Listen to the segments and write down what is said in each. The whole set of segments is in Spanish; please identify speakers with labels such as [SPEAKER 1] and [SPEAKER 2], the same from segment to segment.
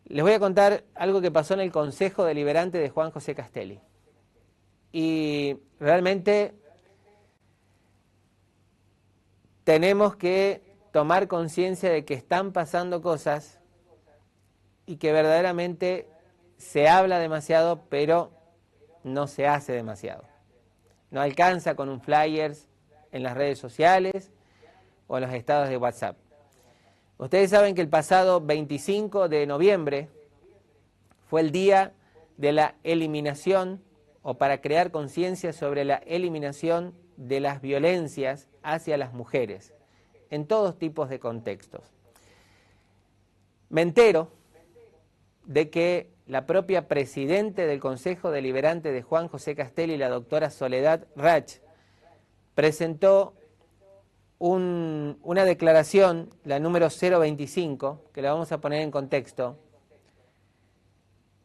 [SPEAKER 1] Les voy a contar algo que pasó en el Consejo Deliberante de Juan José Castelli. Y realmente tenemos que tomar conciencia de que están pasando cosas y que verdaderamente se habla demasiado, pero no se hace demasiado. No alcanza con un flyers en las redes sociales o en los estados de WhatsApp. Ustedes saben que el pasado 25 de noviembre fue el día de la eliminación o para crear conciencia sobre la eliminación de las violencias hacia las mujeres en todos tipos de contextos. Me entero de que la propia presidente del Consejo Deliberante de Juan José Castelli, la doctora Soledad Rach, presentó una declaración, la número 025, que la vamos a poner en contexto.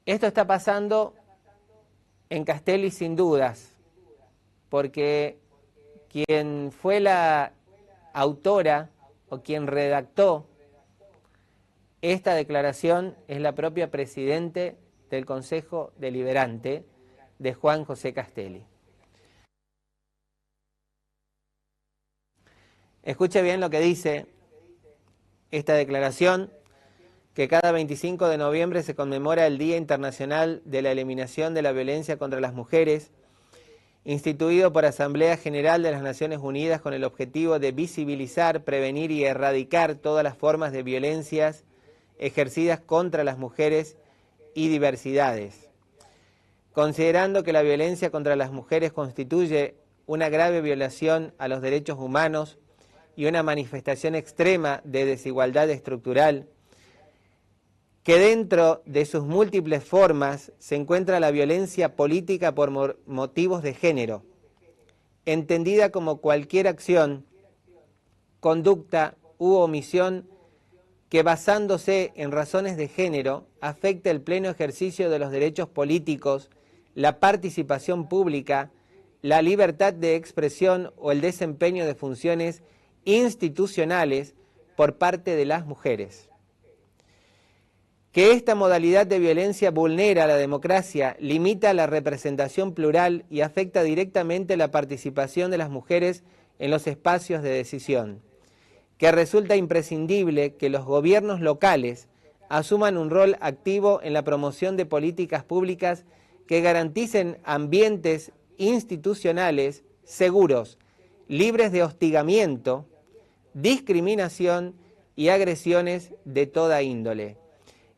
[SPEAKER 1] Esto está pasando en Castelli sin dudas, porque quien fue la autora o quien redactó esta declaración es la propia presidente del Consejo Deliberante de Juan José Castelli. Escuche bien lo que dice esta declaración, que cada 25 de noviembre se conmemora el Día Internacional de la Eliminación de la Violencia contra las Mujeres, instituido por Asamblea General de las Naciones Unidas con el objetivo de visibilizar, prevenir y erradicar todas las formas de violencias ejercidas contra las mujeres y diversidades. Considerando que la violencia contra las mujeres constituye una grave violación a los derechos humanos y una manifestación extrema de desigualdad estructural, que dentro de sus múltiples formas se encuentra la violencia política por motivos de género, entendida como cualquier acción, conducta u omisión que basándose en razones de género afecte el pleno ejercicio de los derechos políticos, la participación pública, la libertad de expresión o el desempeño de funciones institucionales por parte de las mujeres. Que esta modalidad de violencia vulnera la democracia, limita la representación plural y afecta directamente la participación de las mujeres en los espacios de decisión. Que resulta imprescindible que los gobiernos locales asuman un rol activo en la promoción de políticas públicas que garanticen ambientes institucionales seguros, libres de hostigamiento, discriminación y agresiones de toda índole.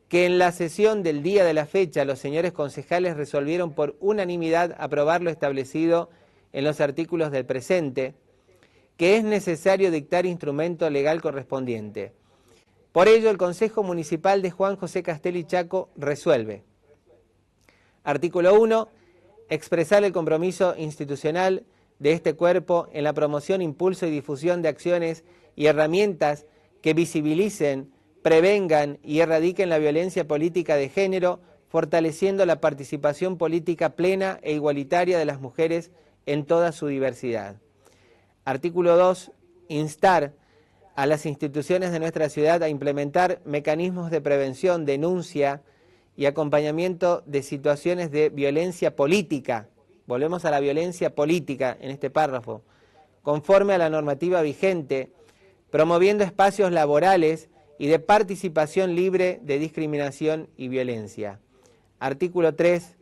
[SPEAKER 1] Que en la sesión del día de la fecha los señores concejales resolvieron por unanimidad aprobar lo establecido en los artículos del presente, que es necesario dictar instrumento legal correspondiente. Por ello, el Consejo Municipal de Juan José Castelli Chaco resuelve. Artículo 1. Expresar el compromiso institucional de este cuerpo en la promoción, impulso y difusión de acciones y herramientas que visibilicen, prevengan y erradiquen la violencia política de género, fortaleciendo la participación política plena e igualitaria de las mujeres en toda su diversidad. Artículo 2. Instar a las instituciones de nuestra ciudad a implementar mecanismos de prevención, denuncia y acompañamiento de situaciones de violencia política. Volvemos a la violencia política en este párrafo, conforme a la normativa vigente, promoviendo espacios laborales y de participación libre de discriminación y violencia. Artículo 3.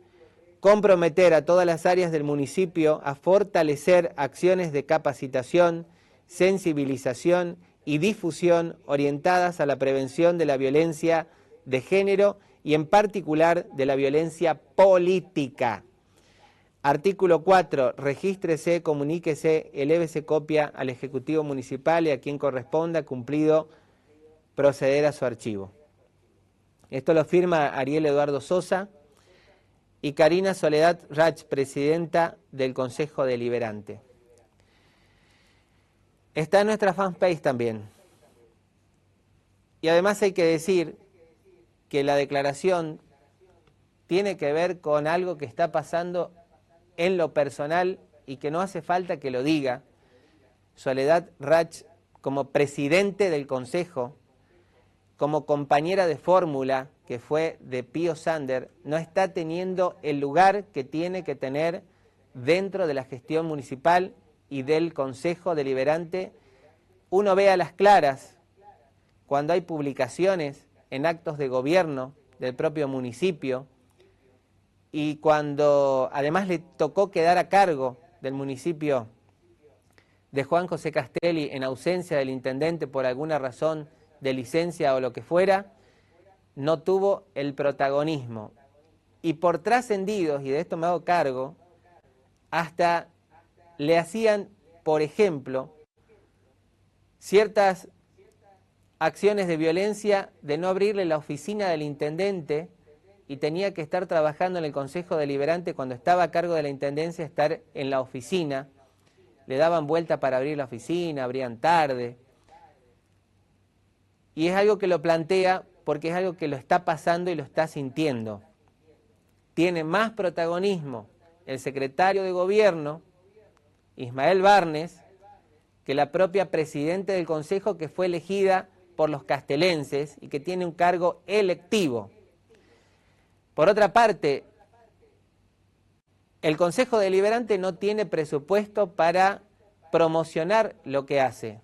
[SPEAKER 1] Comprometer a todas las áreas del municipio a fortalecer acciones de capacitación, sensibilización y difusión orientadas a la prevención de la violencia de género y en particular de la violencia política. Artículo 4. Regístrese, comuníquese, elévese copia al Ejecutivo Municipal y a quien corresponda, cumplido, proceder a su archivo. Esto lo firma Ariel Eduardo Sosa y Karina Soledad Rach, presidenta del Consejo Deliberante. Está en nuestra fanpage también. Y además hay que decir que la declaración tiene que ver con algo que está pasando en lo personal y que no hace falta que lo diga. Soledad Rach, como presidente del Consejo, como compañera de fórmula, que fue de Pío Sander, no está teniendo el lugar que tiene que tener dentro de la gestión municipal y del Consejo Deliberante. Uno ve a las claras cuando hay publicaciones en actos de gobierno del propio municipio y cuando además le tocó quedar a cargo del municipio de Juan José Castelli en ausencia del intendente por alguna razón de licencia o lo que fuera, no tuvo el protagonismo. Y por trascendidos, y de esto me hago cargo, hasta le hacían, por ejemplo, ciertas acciones de violencia de no abrirle la oficina del intendente y tenía que estar trabajando en el Consejo Deliberante cuando estaba a cargo de la intendencia, estar en la oficina. Le daban vuelta para abrir la oficina, abrían tarde. Y es algo que lo plantea porque es algo que lo está pasando y lo está sintiendo. Tiene más protagonismo el secretario de gobierno, Ismael Barnes, que la propia presidenta del Consejo, que fue elegida por los castelenses y que tiene un cargo electivo. Por otra parte, el Consejo Deliberante no tiene presupuesto para promocionar lo que hace.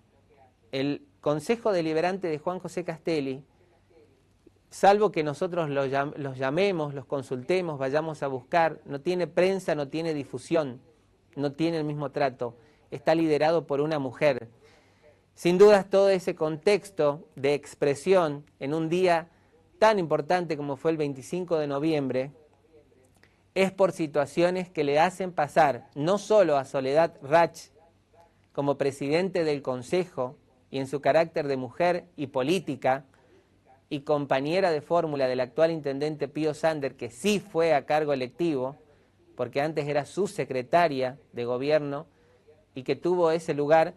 [SPEAKER 1] El Consejo Deliberante de Juan José Castelli, salvo que nosotros los llamemos, los consultemos, vayamos a buscar, no tiene prensa, no tiene difusión, no tiene el mismo trato. Está liderado por una mujer. Sin dudas, todo ese contexto de expresión en un día tan importante como fue el 25 de noviembre, es por situaciones que le hacen pasar no solo a Soledad Rach como presidente del Consejo y en su carácter de mujer y política y compañera de fórmula del actual intendente Pío Sander, que sí fue a cargo electivo, porque antes era su secretaria de gobierno y que tuvo ese lugar,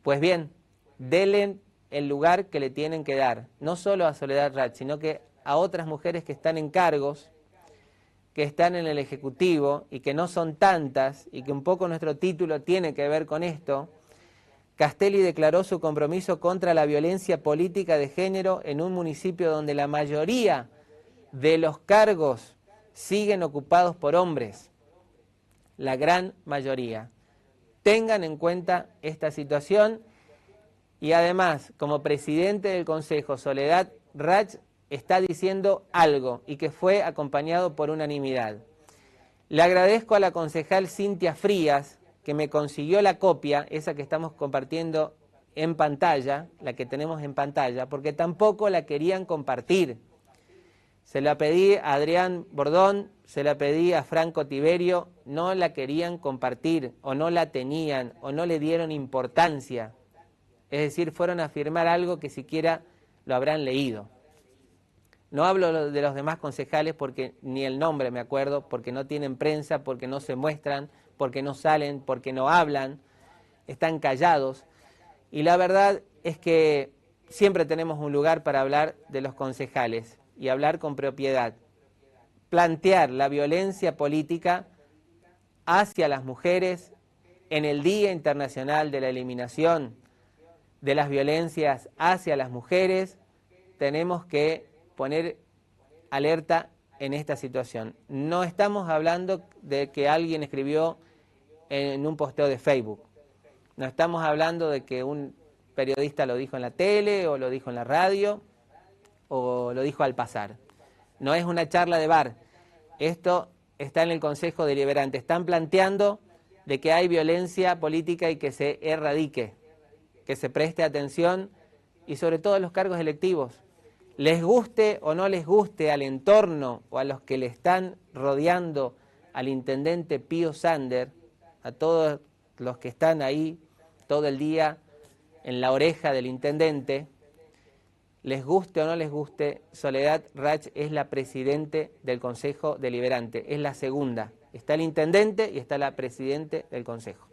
[SPEAKER 1] pues bien, denle el lugar que le tienen que dar, no solo a Soledad Rach, sino que a otras mujeres que están en cargos, que están en el Ejecutivo y que no son tantas, y que un poco nuestro título tiene que ver con esto. Castelli declaró su compromiso contra la violencia política de género en un municipio donde la mayoría de los cargos siguen ocupados por hombres, la gran mayoría. Tengan en cuenta esta situación y además, como presidente del Consejo, Soledad Rach está diciendo algo y que fue acompañado por unanimidad. Le agradezco a la concejal Cintia Frías, que me consiguió la copia, esa que estamos compartiendo en pantalla, la que tenemos en pantalla, porque tampoco la querían compartir. Se la pedí a Adrián Bordón, se la pedí a Franco Tiberio, no la querían compartir, o no la tenían, o no le dieron importancia. Es decir, fueron a firmar algo que siquiera lo habrán leído. No hablo de los demás concejales porque ni el nombre me acuerdo, porque no tienen prensa, porque no se muestran, porque no salen, porque no hablan, están callados. Y la verdad es que siempre tenemos un lugar para hablar de los concejales y hablar con propiedad. Plantear la violencia política hacia las mujeres en el Día Internacional de la Eliminación de las Violencias hacia las Mujeres, tenemos que poner alerta en esta situación. No estamos hablando de que alguien escribió en un posteo de Facebook. No estamos hablando de que un periodista lo dijo en la tele o lo dijo en la radio o lo dijo al pasar. No es una charla de bar. Esto está en el Consejo Deliberante. Están planteando de que hay violencia política y que se erradique, que se preste atención y sobre todo en los cargos electivos. Les guste o no les guste al entorno o a los que le están rodeando al intendente Pío Sander, a todos los que están ahí todo el día en la oreja del intendente, les guste o no les guste, Soledad Rach es la presidente del Consejo Deliberante, es la segunda. Está el intendente y está la presidente del Consejo.